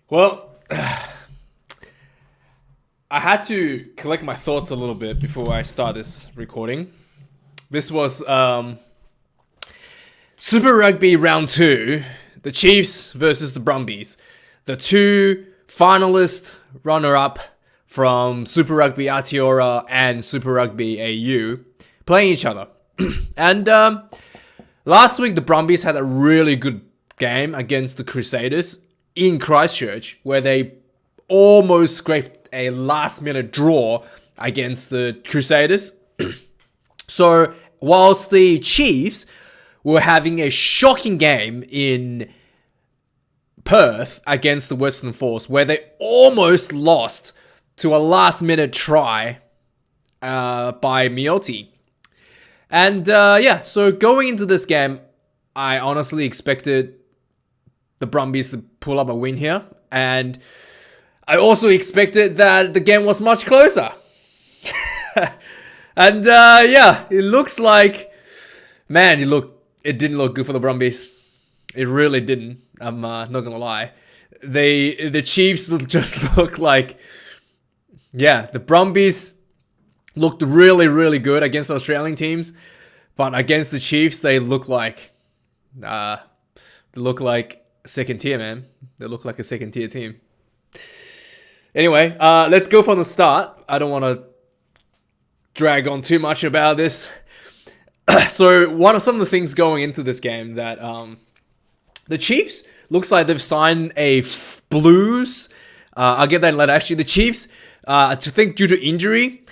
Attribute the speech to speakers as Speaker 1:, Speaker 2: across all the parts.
Speaker 1: Well, I had to collect my thoughts a little bit before I start this recording. This was Super Rugby Round 2, the Chiefs versus the Brumbies. The two finalist runner-up from Super Rugby Aotearoa and Super Rugby AU playing each other. And last week, the Brumbies had a really good game against the Crusaders in Christchurch, where they almost scraped a last-minute draw against the Crusaders. So, whilst the Chiefs were having a shocking game in Perth against the Western Force, where they almost lost to a last-minute try by Mioti. And so going into this game, I honestly expected the Brumbies to pull up a win here. And I also expected that the game was much closer. And it looks like, man, it didn't look good for the Brumbies. It really didn't. I'm not gonna lie. The Chiefs just look like, the Brumbies looked really, really good against Australian teams, but against the Chiefs, they look like second tier, man. They look like a second tier team. Anyway, let's go from the start. I don't want to drag on too much about this. So some of the things going into this game that the Chiefs looks like they've signed a Blues. I'll get that later. Actually, the Chiefs, to think due to injury,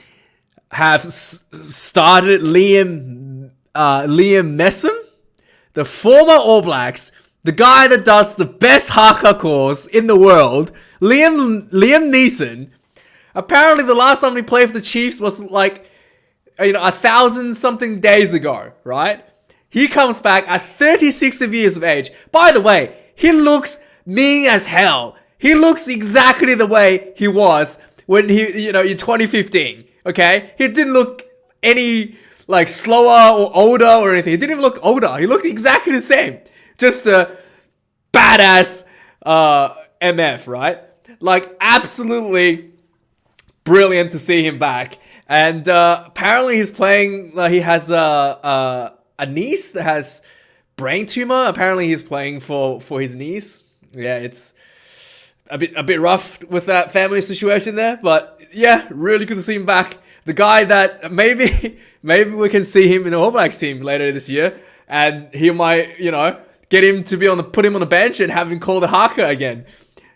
Speaker 1: have started Liam Messam, the former All Blacks, the guy that does the best haka calls in the world, Liam Neeson. Apparently, the last time he played for the Chiefs was like, 1,000 something days ago, right? He comes back at 36 years of age. By the way, he looks mean as hell. He looks exactly the way he was when in 2015. Okay, he didn't look any like slower or older or anything. He didn't even look older. He looked exactly the same. Just a badass MF, right? Like, absolutely brilliant to see him back. And apparently he's playing, he has a niece that has brain tumor. Apparently he's playing for his niece. Yeah, it's a bit rough with that family situation there. But yeah, really good to see him back. The guy that maybe we can see him in the All Blacks team later this year. And he might, get him to put him on the bench and have him call the haka again.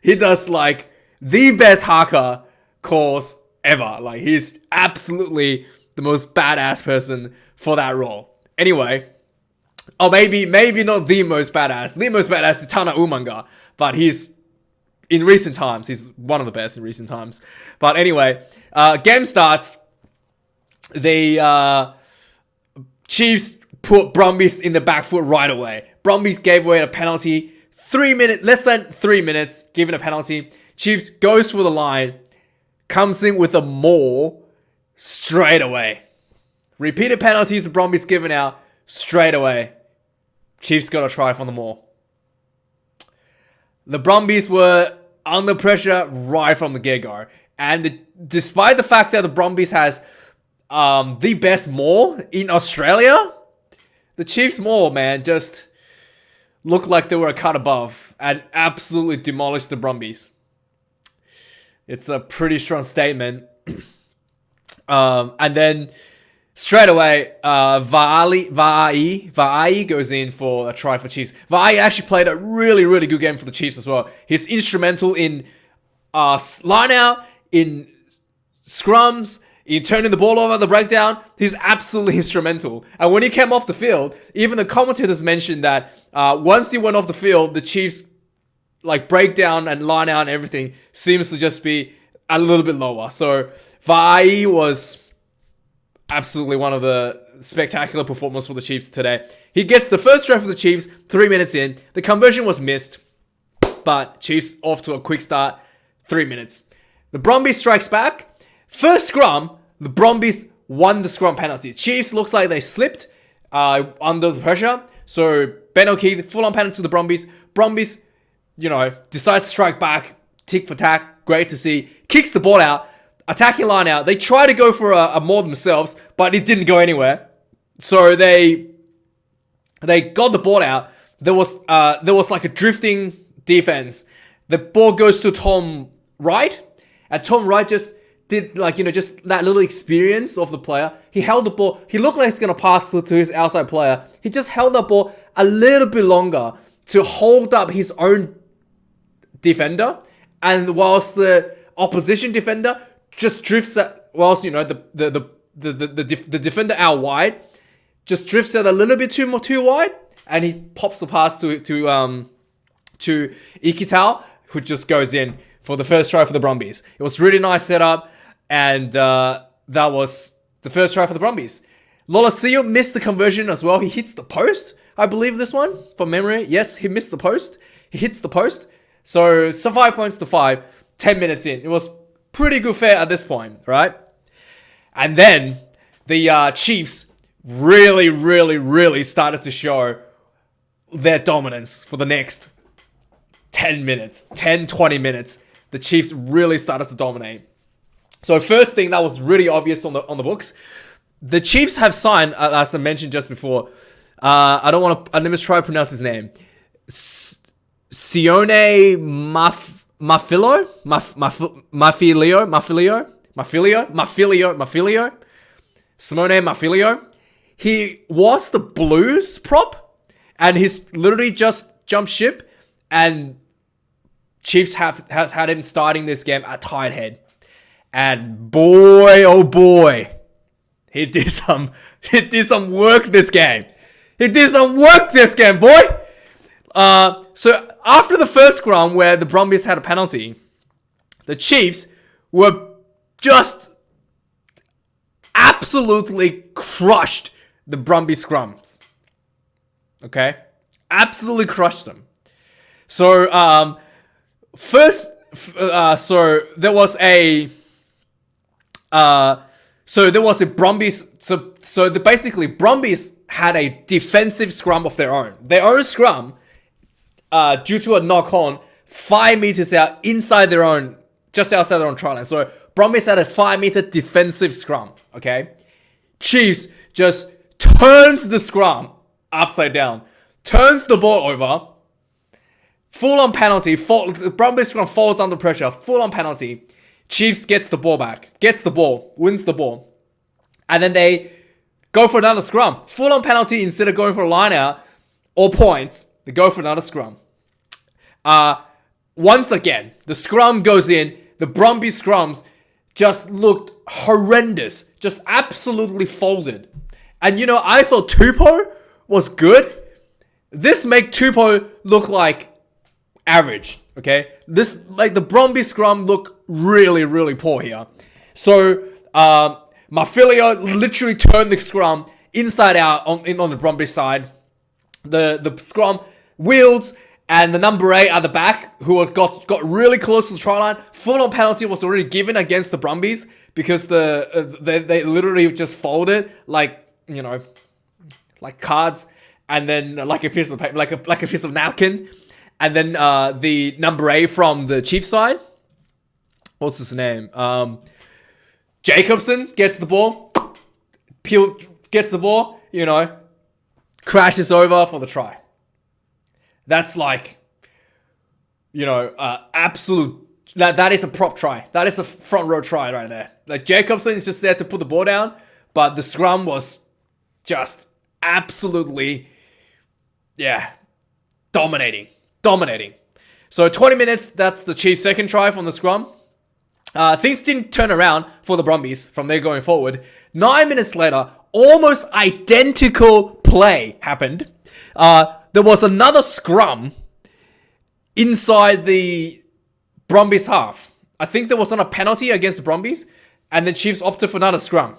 Speaker 1: He does like the best haka calls ever. Like, he's absolutely the most badass person for that role. Anyway, or maybe not the most badass. The most badass is Tana Umanga, but he's one of the best in recent times. But anyway, game starts. The Chiefs put Brumbies in the back foot right away. Brumbies gave away a penalty. Less than 3 minutes, given a penalty. Chiefs goes for the line, comes in with a maul straight away. Repeated penalties, the Brumbies given out straight away. Chiefs got a try from the maul. The Brumbies were under pressure right from the get-go. And despite the fact that the Brumbies has the best maul in Australia, the Chiefs maul, man, just looked like they were a cut above and absolutely demolished the Brumbies. It's a pretty strong statement. And then straight away, Va'ai goes in for a try for Chiefs. Va'ai actually played a really, really good game for the Chiefs as well. He's instrumental in line out, in scrums, in turning the ball over, the breakdown. He's absolutely instrumental. And when he came off the field, even the commentators mentioned that once he went off the field, the Chiefs breakdown and line out and everything seems to just be a little bit lower. So Va'ai was absolutely one of the spectacular performances for the Chiefs today. He gets the first try for the Chiefs 3 minutes in. The conversion was missed, but Chiefs off to a quick start, 3 minutes. The Brumbies strikes back. First scrum, the Brumbies won the scrum penalty. Chiefs looks like they slipped under the pressure. So Ben O'Keefe, full on penalty to the Brumbies. Brumbies, decide to strike back tick for tack, great to see. Kicks the ball out, attacking line out. They try to go for a maul themselves, but it didn't go anywhere. So they got the ball out. There was like a drifting defense. The ball goes to Tom Wright, and Tom Wright just did just that little experience of the player. He held the ball. He looked like he's gonna pass to his outside player. He just held the ball a little bit longer to hold up his own defender, and whilst the opposition defender just drifts at, whilst the defender out wide, just drifts out a little bit too wide, and he pops the pass to Ikitau, who just goes in for the first try for the Brumbies. It was really nice setup, and that was the first try for the Brumbies. Lolosio missed the conversion as well. He hits the post, I believe this one, from memory. Yes, he missed the post. He hits the post. So 5 points to 5, 10 minutes in. It was pretty good fare at this point, right? And then the Chiefs really started to show their dominance for the next 10 minutes, 20 minutes. The Chiefs really started to dominate. So first thing that was really obvious on the books, the Chiefs have signed, as I mentioned just before, let me try to pronounce his name. Sione Mafilio. Simone Mafilio. He was the Blues prop, and he's literally just jumped ship, and Chiefs has had him starting this game at tight head. And boy, oh boy, he did some work this game. Boy. So after the first scrum where the Brumbies had a penalty, the Chiefs were just absolutely crushed the Brumbies scrums. Okay? Absolutely crushed them. So, so there was a Brumbies, basically Brumbies had a defensive scrum of their own. Their own scrum, due to a knock on 5 meters out inside their own, just outside their own try line. So Brumbies had a 5 meter defensive scrum. Okay, Chiefs just turns the scrum upside down, turns the ball over, full on penalty. The Brumbies scrum falls under pressure, full on penalty. Chiefs gets the ball back, wins the ball, and then they go for another scrum, full on penalty. Instead of going for a line out or points, they go for another scrum. Once again, the scrum goes in. The Brumbies scrums just looked horrendous. Just absolutely folded. And I thought Tupou was good. This make Tupou look like average. Okay? The Brumbies scrum look really poor here. So, Mafilio literally turned the scrum inside out on the Brumbies side. The scrum wheels, and the number 8 at the back, who got really close to the try line. Full on penalty was already given against the Brumbies because they literally just folded like cards, and then like a piece of paper, like a piece of napkin, and then the number 8 from the Chiefs side, what's his name? Jacobson gets the ball, gets the ball, crashes over for the try. That's absolute. That is a prop try. That is a front row try right there. Like Jacobson is just there to put the ball down, but the scrum was just absolutely, dominating. So 20 minutes. That's the Chiefs' second try from the scrum. Things didn't turn around for the Brumbies from there going forward. 9 minutes later, almost identical play happened. There was another scrum inside the Brumbies half. I think there was not a penalty against the Brumbies, and the Chiefs opted for another scrum,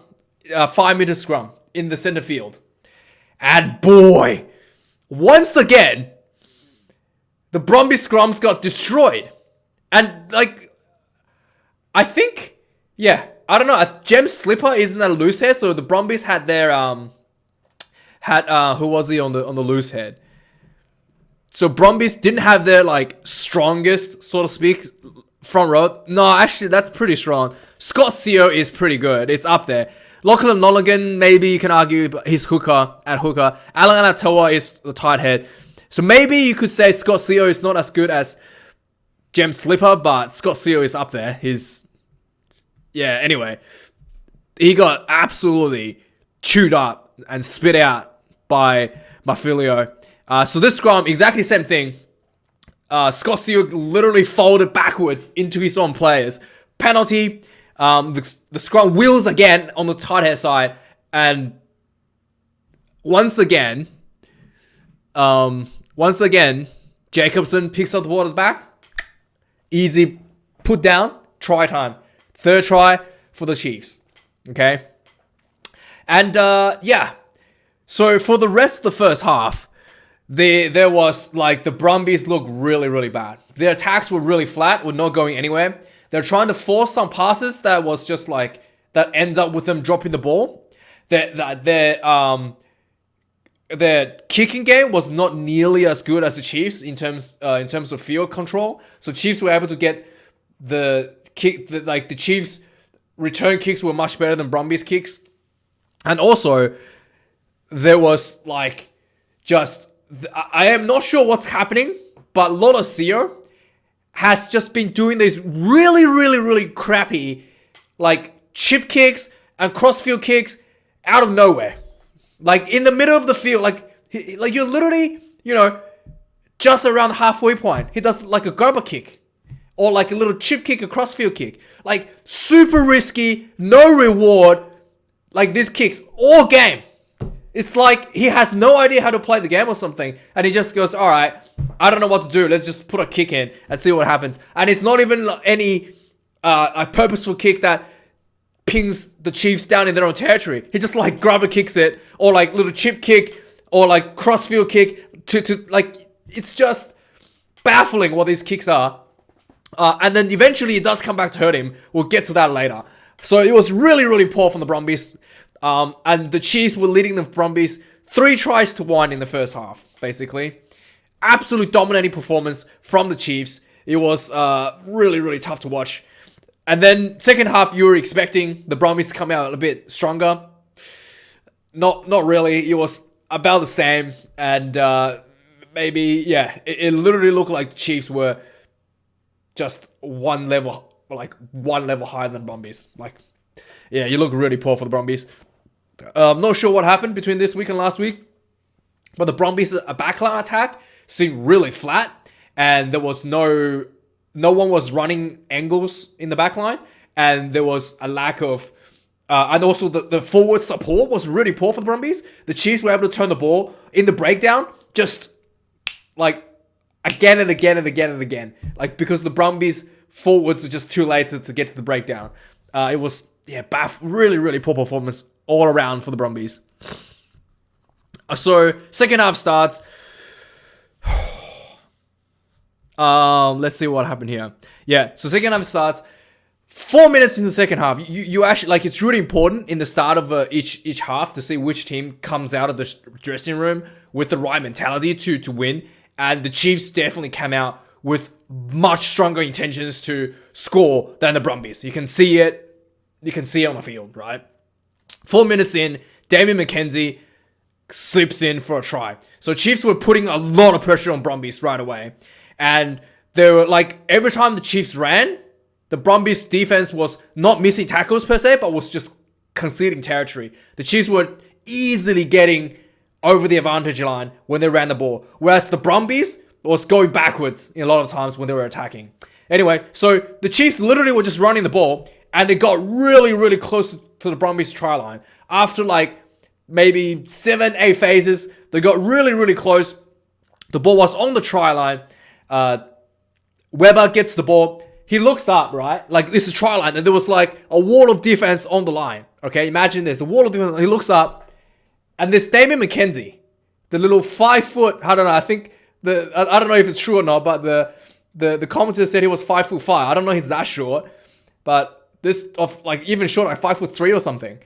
Speaker 1: 5 meter scrum in the center field. And boy, once again, the Brumbies scrums got destroyed. And I think, I don't know, a gem slipper isn't a loose head, so the Brumbies had their who was he on the loose head? So Brumbies didn't have their strongest, so to speak, front row. No, actually, that's pretty strong. Scott Seo is pretty good. It's up there. Lachlan Lonergan, maybe you can argue, but he's hooker. Alan Anatoa is the tight head. So maybe you could say Scott Seo is not as good as Jem Slipper, but Scott Seo is up there. Anyway. He got absolutely chewed up and spit out by Filio. So this scrum, exactly the same thing. Scott Seo literally folded backwards into his own players. Penalty. The scrum wheels again on the tight head side. And once again, Jacobson picks up the ball at the back. Easy put down. Try time. Third try for the Chiefs. Okay. And so for the rest of the first half, there was like the Brumbies looked really, really bad. Their attacks were really flat, were not going anywhere. They're trying to force some passes that was just like that ends up with them dropping the ball. Their kicking game was not nearly as good as the Chiefs in terms of field control. So Chiefs were able to get the Chiefs return kicks were much better than Brumbies kicks. And also, there was I am not sure what's happening, but Loto Seo has just been doing these really, really, really crappy, chip kicks and crossfield kicks out of nowhere. In the middle of the field, you're literally, just around the halfway point. He does a Gerber kick. Or a little chip kick, a crossfield kick. Super risky, no reward. These kicks all game. It's like he has no idea how to play the game or something. And he just goes, alright, I don't know what to do. Let's just put a kick in and see what happens. And it's not even any a purposeful kick that pings the Chiefs down in their own territory. He just grabber kicks it. Or little chip kick. Or crossfield kick. It's just baffling what these kicks are. And then eventually it does come back to hurt him. We'll get to that later. So it was really, really poor from the Brumbies. And the Chiefs were leading the Brumbies 3-1 in the first half, basically. Absolute dominating performance from the Chiefs. It was really, really tough to watch. And then second half, you were expecting the Brumbies to come out a bit stronger. Not really. It was about the same. And it literally looked like the Chiefs were just one level higher than Brumbies. You look really poor for the Brumbies. I'm not sure what happened between this week and last week, but the Brumbies' backline attack seemed really flat, and there was no one was running angles in the backline, and there was a lack of, and also the forward support was really poor for the Brumbies. The Chiefs were able to turn the ball in the breakdown, just again and again and again and again. Because the Brumbies forwards are just too late to get to the breakdown. It was, really, really poor performance all around for the Brumbies. So, second half starts. Let's see what happened here. So second half starts. 4 minutes in the second half. You actually, it's really important in the start of each half to see which team comes out of the dressing room with the right mentality to win. And the Chiefs definitely came out with much stronger intentions to score than the Brumbies. You can see it. You can see it on the field, right? 4 minutes in, Damien McKenzie slips in for a try. So Chiefs were putting a lot of pressure on Brumbies right away. And they were every time the Chiefs ran, the Brumbies defense was not missing tackles per se, but was just conceding territory. The Chiefs were easily getting over the advantage line when they ran the ball. Whereas the Brumbies was going backwards in a lot of times when they were attacking. Anyway, so the Chiefs literally were just running the ball, and they got really, really close to the Brumbies try line. After maybe 7-8 phases, they got really, really close. The ball was on the try line. Weber gets the ball. He looks up, right? This is try line, and there was a wall of defense on the line. Okay, imagine this. The wall of defense, he looks up, and there's Damien McKenzie, the little 5 foot, I don't know, I think, I don't know if it's true or not, but the commentator said he was 5'5". I don't know if he's that short, but this, even short, 5'3" or something.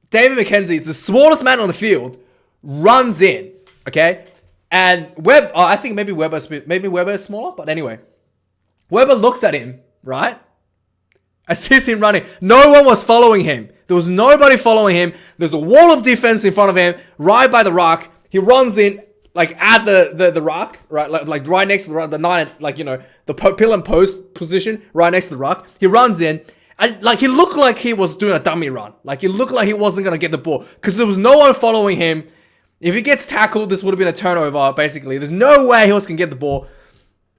Speaker 1: Damien McKenzie is the smallest man on the field, runs in, okay? And I think maybe Weber is smaller, but anyway. Weber looks at him, right? I see him running. No one was following him. There was nobody following him. There's a wall of defense in front of him, right by the ruck. He runs in, like, at the ruck, right? Like right next to the ruck, the nine, like, you know, the pillar and post position, right next to the ruck. He runs in, and, like, he looked like he was doing a dummy run. Like, he looked like he wasn't going to get the ball, because there was no one following him. If he gets tackled, this would have been a turnover, basically. There's no way he was going to get the ball.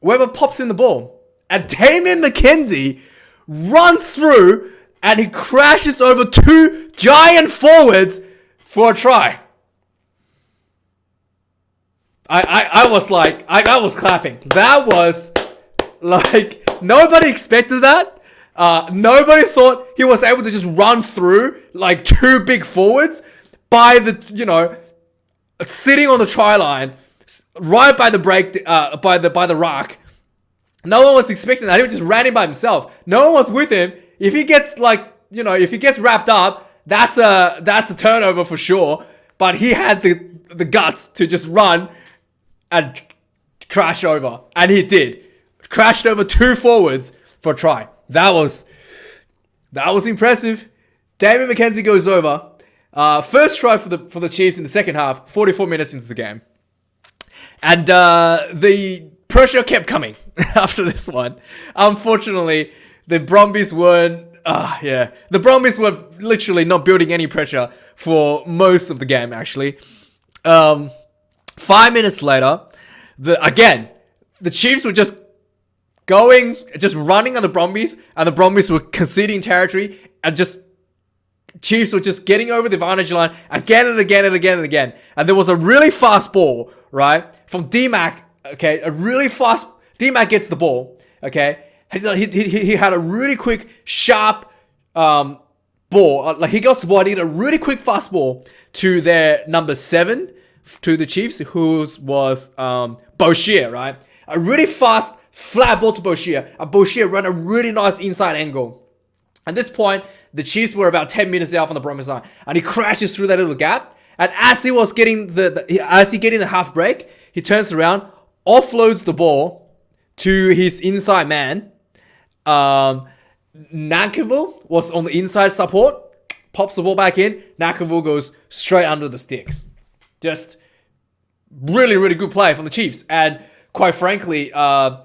Speaker 1: Weber pops in the ball, and Damien McKenzie runs through, and he crashes over two giant forwards for a try. I was like, I was clapping. That was, like, nobody expected that. Nobody thought he was able to just run through, like, two big forwards by the, you know, sitting on the try line, right by the break, by the ruck. No one was expecting that. He just ran in by himself. No one was with him. If he gets, like, you know, if he gets wrapped up, that's a turnover for sure. But he had the guts to just run and crash over. And he did. Crashed over two forwards for a try. That was impressive. Damien McKenzie goes over. First try for the Chiefs in the second half, 44 minutes into the game. And the pressure kept coming after this one. Unfortunately, the Brumbies weren't... The Brumbies were literally not building any pressure for most of the game, actually. 5 minutes later, the Chiefs were just running on the Brumbies, and the Brumbies were conceding territory, and Chiefs were just getting over the advantage line again and again and again and again. And there was a really fast ball, right, from D-Mac, okay, a really fast... D-Mac gets the ball, okay. He had a really quick, sharp ball. Like, he got the ball, he had a really quick, fast ball to their number 7, to the Chiefs, who was Boshier, right? A really fast, flat ball to Boshier. And Boshier ran a really nice inside angle. At this point, the Chiefs were about 10 meters out from the Brumbies line, and he crashes through that little gap. And as he was getting the half break, he turns around, offloads the ball to his inside man. Nankivell was on the inside support, pops the ball back in. Nankivell goes straight under the sticks. Just really, really good play from the Chiefs. And quite frankly, I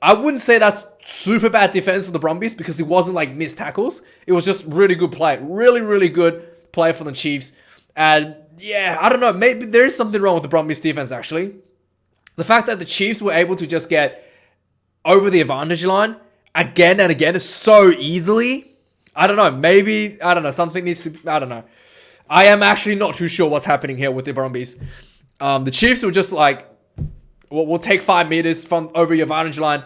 Speaker 1: wouldn't say that's super bad defense for the Brumbies, because it wasn't like missed tackles. It was just really good play. Really, really good play from the Chiefs. And yeah, I don't know. Maybe there is something wrong with the Brumbies defense, actually. The fact that the Chiefs were able to just get over the advantage line again and again so easily. I don't know. Maybe, I don't know. Something needs to... I don't know. I am actually not too sure what's happening here with the Brumbies. The Chiefs were just like, we'll take 5 meters from over your advantage line,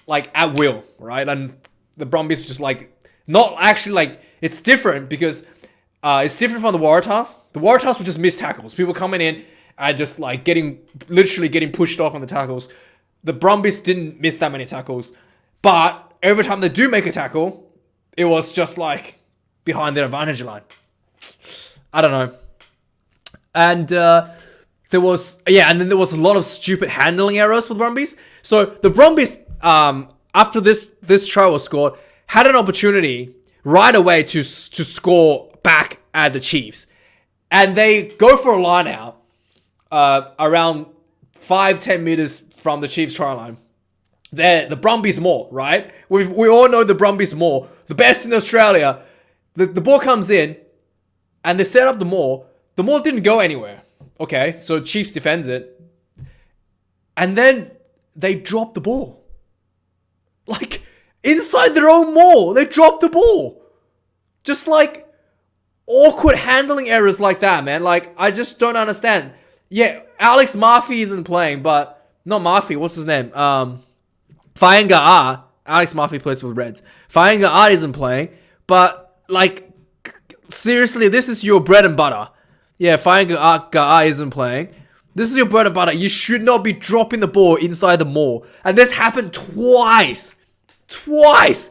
Speaker 1: like, at will, right? And the Brumbies were just like, not actually like... It's different because it's different from the Waratahs. The Waratahs were just missed tackles. People coming in and just like literally getting pushed off on the tackles. The Brumbies didn't miss that many tackles. But every time they do make a tackle, it was just like behind their advantage line. I don't know. And there was a lot of stupid handling errors for the Brumbies. So the Brumbies, after this try was scored, had an opportunity right away to score back at the Chiefs. And they go for a line out around 5-10 meters from the Chiefs try line. They're the Brumbies more, right? We all know the Brumbies more. The best in Australia. The ball comes in, and they set up the maul. The maul didn't go anywhere. Okay, so Chiefs defends it. And then they drop the ball. Like, inside their own maul, they drop the ball. Just like awkward handling errors like that, man. Like, I just don't understand. Yeah, Alex Murphy isn't playing, but... Not Murphy, what's his name? Fainga'a. Alex Murphy plays for the Reds. Fainga'a isn't playing, but, like, seriously, this is your bread and butter. Yeah, Fainga'a isn't playing. This is your bread and butter. You should not be dropping the ball inside the maul. And this happened twice. Twice.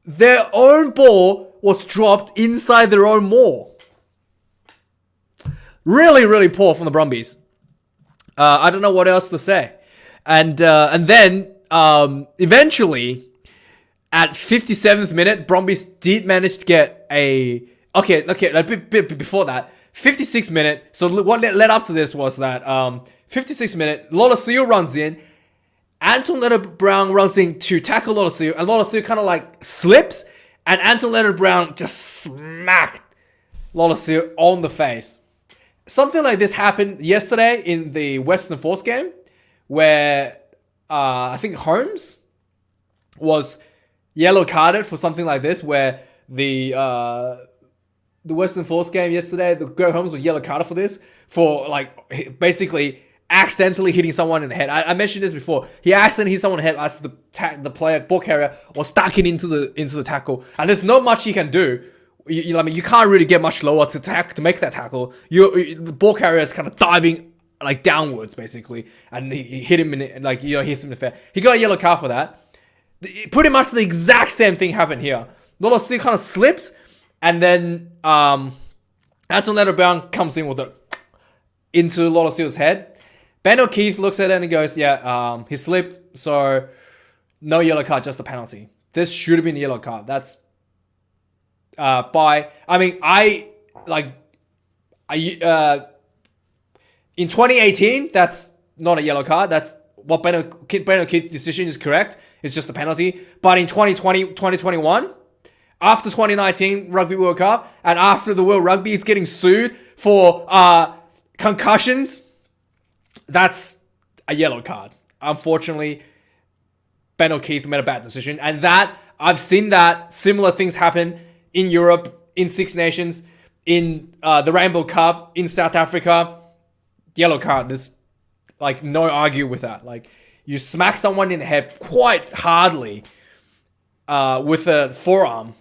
Speaker 1: Their own ball was dropped inside their own maul. Really, really poor from the Brumbies. I don't know what else to say. And then eventually At 57th minute, Brumbies did manage to get a... Okay, a bit before that. 56th minute. So what led up to this was that 56th minute, Lolosio runs in. Anton Leonard-Brown runs in to tackle Lolosio. And Lolosio kind of like slips. And Anton Leonard-Brown just smacked Lolosio on the face. Something like this happened yesterday in the Western Force game. Where I think Holmes was yellow carded for something like this. Where the Western Force game yesterday, the Go Holmes was yellow carded for this. For like basically accidentally hitting someone in the head. I mentioned this before. He accidentally hit someone in the head as the player, ball carrier, was stuck into the tackle. And there's not much he can do. You can't really get much lower to make that tackle. The ball carrier is kind of diving like downwards basically, and he hit him hits him in the face. He got a yellow card for that. Pretty much the exact same thing happened here. Lolosio kind of slips, and then Anton Leonard-Brown comes in with into Lolosio's head. Ben O'Keefe looks at it and he goes, yeah, he slipped, so no yellow card, just a penalty. This should have been a yellow card. That's in 2018, that's not a yellow card. That's what Ben O'Keefe's decision is correct. It's just a penalty. But in 2020, 2021, after 2019 Rugby World Cup, and after the World Rugby is getting sued for concussions, that's a yellow card. Unfortunately, Ben O'Keefe made a bad decision. And that, I've seen that similar things happen in Europe, in Six Nations, in the Rainbow Cup, in South Africa. Yellow card. There's like no argue with that. Like, you smack someone in the head quite hardly with a forearm,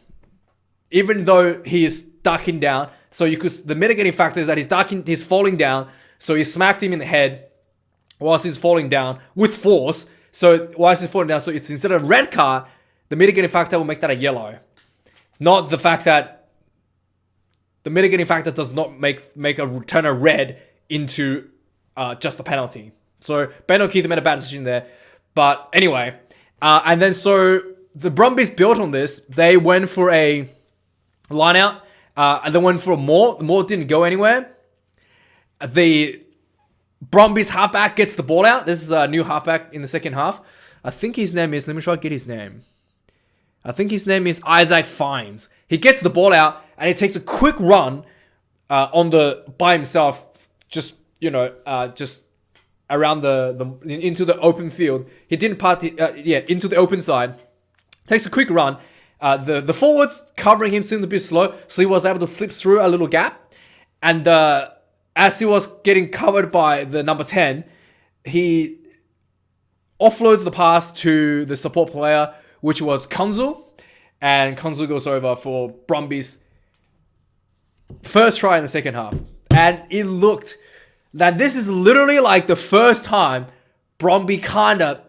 Speaker 1: even though he is ducking down. So the mitigating factor is that he's falling down. So you smacked him in the head whilst he's falling down with force. So whilst he's falling down, so it's instead of a red card, the mitigating factor will make that a yellow. Not the fact that the mitigating factor does not turn a red into just a penalty. So Ben O'Keefe made a bad decision there. But anyway, and then so the Brumbies built on this. They went for a line out, and they went for a maul. The maul didn't go anywhere. The Brumbies halfback gets the ball out. This is a new halfback in the second half. I think his name is, let me try to get his name. I think his name is Isaac Fines. He gets the ball out and he takes a quick run by himself, just around into the open field. He didn't into the open side. Takes a quick run. The forwards covering him seemed a bit slow, so he was able to slip through a little gap. And as he was getting covered by the number 10, he offloads the pass to the support player, which was Kunzel. And Kunzel goes over for Brumbies' first try in the second half. And it looked that this is literally like the first time Brumby kind of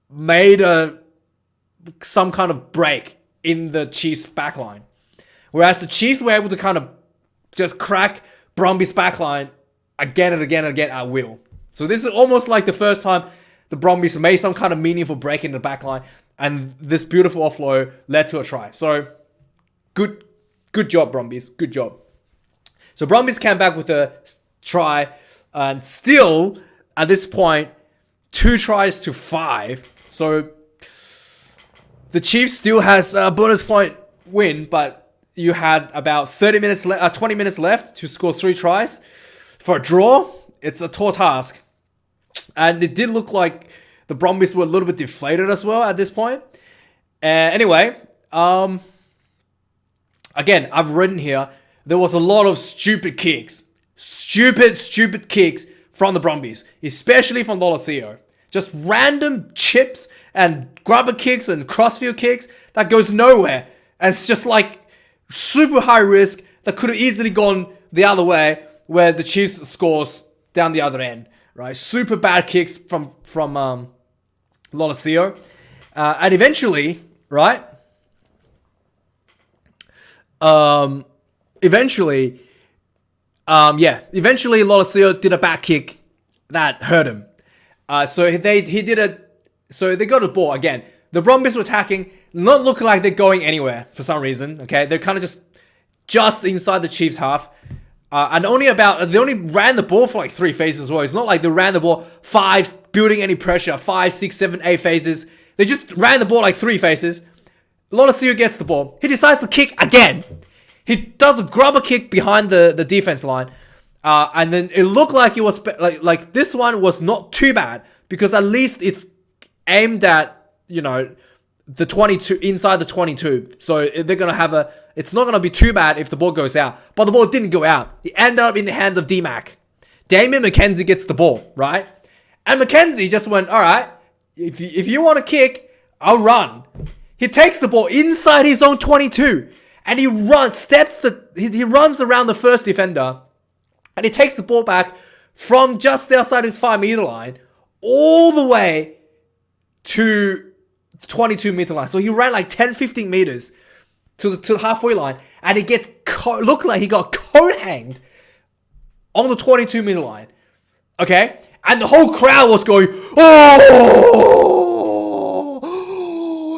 Speaker 1: made some kind of break in the Chiefs' backline. Whereas the Chiefs were able to kind of just crack Brumby's backline again and again and again at will. So this is almost like the first time the Brumbies made some kind of meaningful break in the backline, and this beautiful offload led to a try. So good job, Brumbies. Good job. So Brumbies came back with a try, and still at this point 2 tries to 5. So the Chiefs still has a bonus point win, but you had about 20 minutes left to score 3 tries. For a draw, it's a tall task. And it did look like the Brumbies were a little bit deflated as well at this point. Anyway, again, I've written here, there was a lot of stupid kicks. Stupid kicks from the Brumbies, especially from Lolosio. Just random chips and grubber kicks and crossfield kicks that goes nowhere. And it's just like super high risk that could have easily gone the other way, where the Chiefs scores down the other end, right? Super bad kicks from Lolosio. And eventually, right? Eventually Lolosio did a back kick that hurt him. So they got the ball again. The Brumbies were attacking, not looking like they're going anywhere for some reason. Okay, they're kind of just inside the Chiefs' half. And they only ran the ball for like 3 phases as well. It's not like they ran the ball 5, building any pressure, 5, 6, 7, 8 phases. They just ran the ball like 3 phases. Lolosio gets the ball. He decides to kick again. He does a grubber kick behind the defense line. And then it looked like it was like this one was not too bad because at least it's aimed at, the 22, inside the 22. So they're going to have it's not going to be too bad if the ball goes out. But the ball didn't go out. It ended up in the hands of D-Mac. Damian McKenzie gets the ball, right? And McKenzie just went, all right, if you want to kick, I'll run. He takes the ball inside his own 22. And he runs around the first defender. And he takes the ball back from just outside his 5-meter line all the way to the 22-meter line. So he ran like 10, 15 meters to the halfway line. And he looked like he got coat hanged on the 22-meter line. Okay? And the whole crowd was going, oh!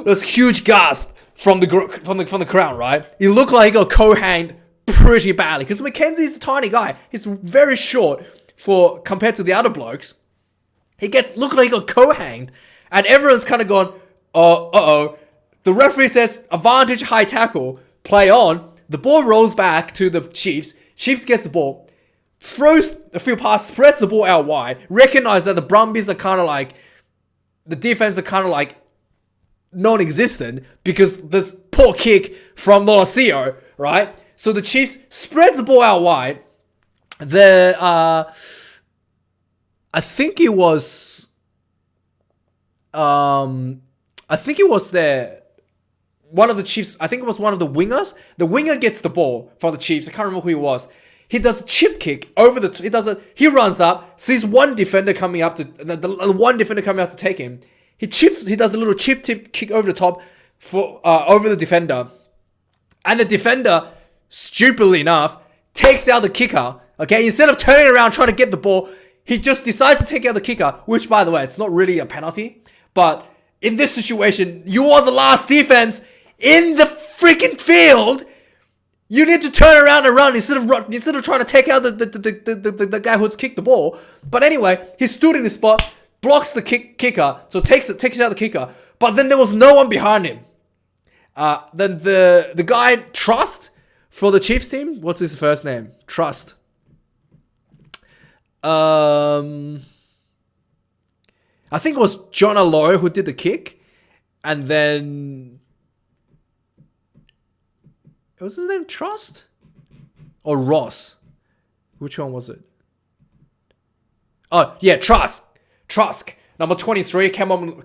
Speaker 1: There's huge gasp from the crowd, right? He looked like he got coat hanged pretty badly. Because McKenzie's a tiny guy. He's very short compared to the other blokes. Looked like he got coat hanged. And everyone's kind of gone, uh-oh. The referee says, advantage, high tackle, play on. The ball rolls back to the Chiefs. Chiefs gets the ball, throws a few passes, spreads the ball out wide. Recognize that the Brumbies are kind of like, the defense are kind of like non-existent because this poor kick from Lolosio, right? So the Chiefs spreads the ball out wide. I think it was one of the Chiefs. I think it was one of the wingers. The winger gets the ball from the Chiefs. I can't remember who he was. He does a chip kick over he runs up, sees one defender coming up to take him. He does a little chip kick over the top over the defender. And the defender, stupidly enough, takes out the kicker. Okay, instead of turning around trying to get the ball, he just decides to take out the kicker, which, by the way, it's not really a penalty. But in this situation, you are the last defense in the freaking field. You need to turn around and run instead of trying to take out the guy who's kicked the ball. But anyway, he stood in the spot, blocks the kicker, so takes out the kicker. But then there was no one behind him. Then the guy Trust for the Chiefs team. What's his first name? Trust. I think it was John Aloy who did the kick, and then was his name Trust or Ross? Which one was it? Oh yeah, Trask, number 23. Come on,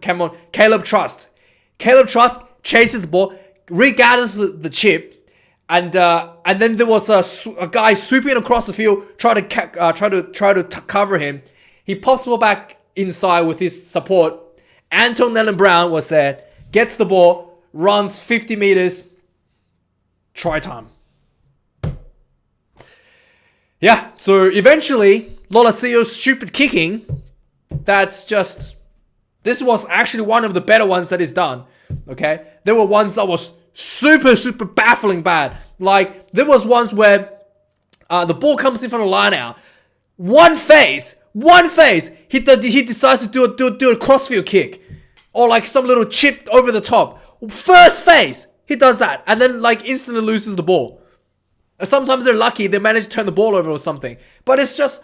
Speaker 1: Caleb Trust. Caleb Trust chases the ball, regathers the chip, and then there was a guy swooping across the field, try to cover him. He pops the ball back inside with his support. Anton Nellen Brown was there, gets the ball, runs 50 meters, try time. Yeah, so eventually, Lolasio's stupid kicking, this was actually one of the better ones that is done, okay? There were ones that was super, super baffling bad. Like, there was ones where the ball comes in from the line out. One phase, he decides to do a crossfield kick. Or like some little chip over the top. First phase, he does that. And then like instantly loses the ball. Sometimes they're lucky, they manage to turn the ball over or something. But it's just,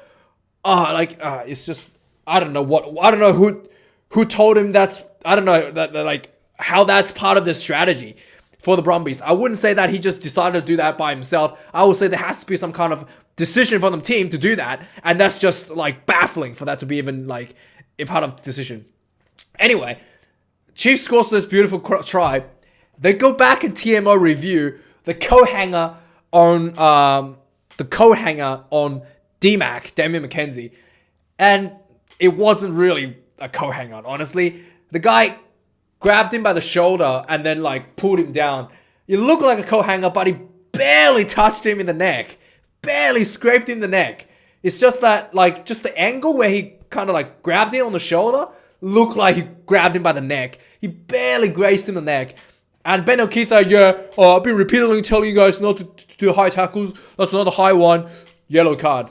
Speaker 1: it's just, I don't know who told him how that's part of the strategy for the Brumbies. I wouldn't say that he just decided to do that by himself. I would say there has to be some kind of decision from the team to do that, and that's just like baffling for that to be even like a part of the decision. Anyway, Chiefs scores this beautiful try. They go back and TMO review the co-hanger on D-Mac, Damian McKenzie, and it wasn't really a co-hanger, honestly. The guy grabbed him by the shoulder and then like pulled him down. It looked like a co-hanger, but he barely touched him in the neck. Barely scraped him in the neck. It's just that, like, just the angle where he kind of like grabbed him on the shoulder, looked like he grabbed him by the neck. He barely grazed him in the neck. And Ben O'Keefe, I've been repeatedly telling you guys not to do high tackles. That's another high one. Yellow card.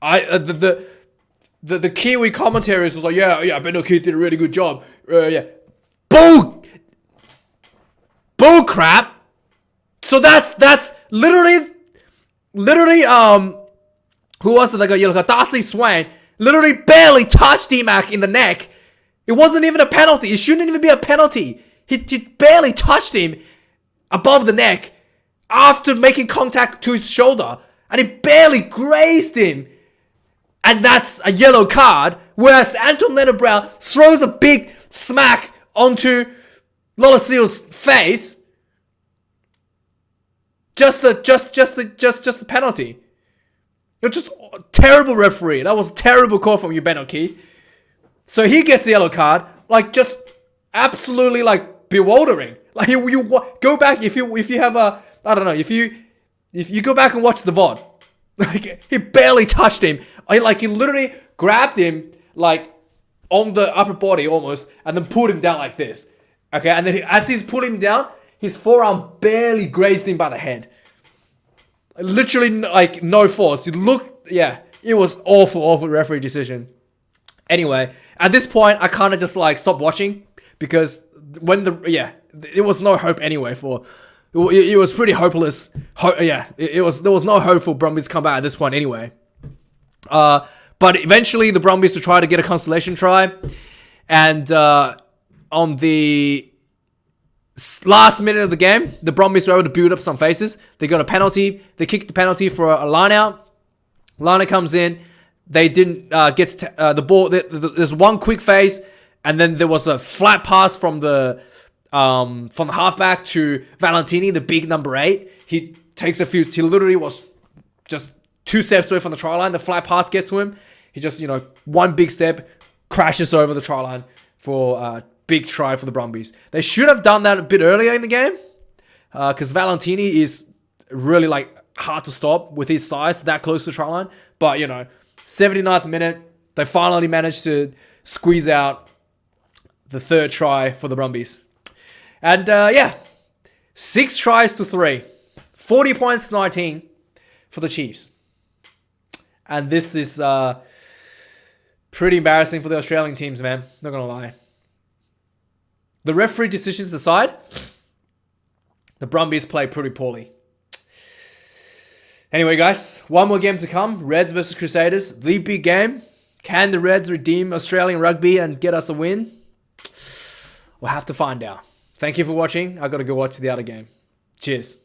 Speaker 1: The Kiwi commentaries was like, yeah, Ben O'Keefe did a really good job. Bull crap. So that's literally, who was it that got yellow card? Darcy Swain literally barely touched D-Mac in the neck. It wasn't even a penalty. It shouldn't even be a penalty. He barely touched him above the neck after making contact to his shoulder. And he barely grazed him. And that's a yellow card. Whereas Anton Leonard-Brown throws a big smack onto Lolaseal's face. Just the penalty. You're just a terrible referee. That was a terrible call from you, Ben O'Keefe. So he gets a yellow card. Like, just absolutely, like, bewildering. Like, you go back, if you have a, I don't know, if you go back and watch the VOD. Like, he barely touched him. He literally grabbed him, like, on the upper body almost, and then pulled him down like this. Okay, and then as he's pulling him down, his forearm barely grazed him by the head. Literally, like, no force. It was awful referee decision. Anyway, at this point, I kind of just, like, stopped watching, because when it was no hope anyway it was pretty hopeless. There was no hope for Brumbies to come back at this point anyway. But eventually the Brumbies would try to get a consolation try. And on the last minute of the game, the Brumbies were able to build up some faces. They got a penalty. They kicked the penalty for a line out. Liner comes in. They didn't get the ball. There's one quick phase, and then there was a flat pass from the halfback to Valentini, the big number 8. He takes he literally was just 2 steps away from the try line. The flat pass gets to him. He just, one big step, crashes over the try line for a big try for the Brumbies. They should have done that a bit earlier in the game, because Valentini is really, like, hard to stop with his size that close to the try line. But, 79th minute, they finally managed to squeeze out the 3rd try for the Brumbies. And 6 tries to 3. 40 points to 19 for the Chiefs. And this is pretty embarrassing for the Australian teams, man. Not going to lie. The referee decisions aside, the Brumbies play pretty poorly. Anyway, guys, one more game to come. Reds versus Crusaders. The big game. Can the Reds redeem Australian rugby and get us a win? We'll have to find out. Thank you for watching. I got to go watch the other game. Cheers.